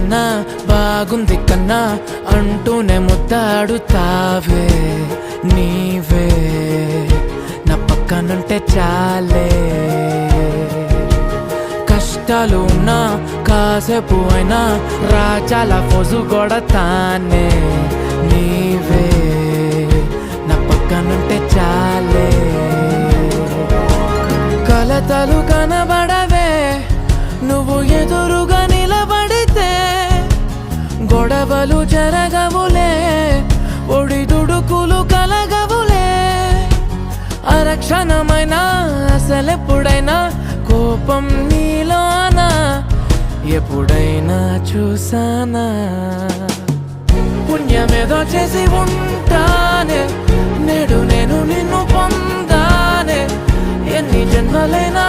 కన్నా బాగుంది కన్నా అంటూనే ముద్దాడుతావే నీవే నా పక్కనుంటే చాలే. కష్టాలు ఉన్నా కాసేపు అయినా రాజాల ఫోజు కొడతానే నీవే నా పక్కనుంటే చాలే. కలతలు కనబడవే నువ్వు ఎదురుగా నిలబడితే, గొడవలు జరగవులే ఒడిదుడుకులు కలగవులే. అరక్షణమైనా అసలెప్పుడైనా కోపం నీలోనా ఎప్పుడైనా చూసానా? పుణ్యమేదో చేసి ఉంటానే నేడు నేను నిన్ను పొందానే. ఎన్ని జన్మలైనా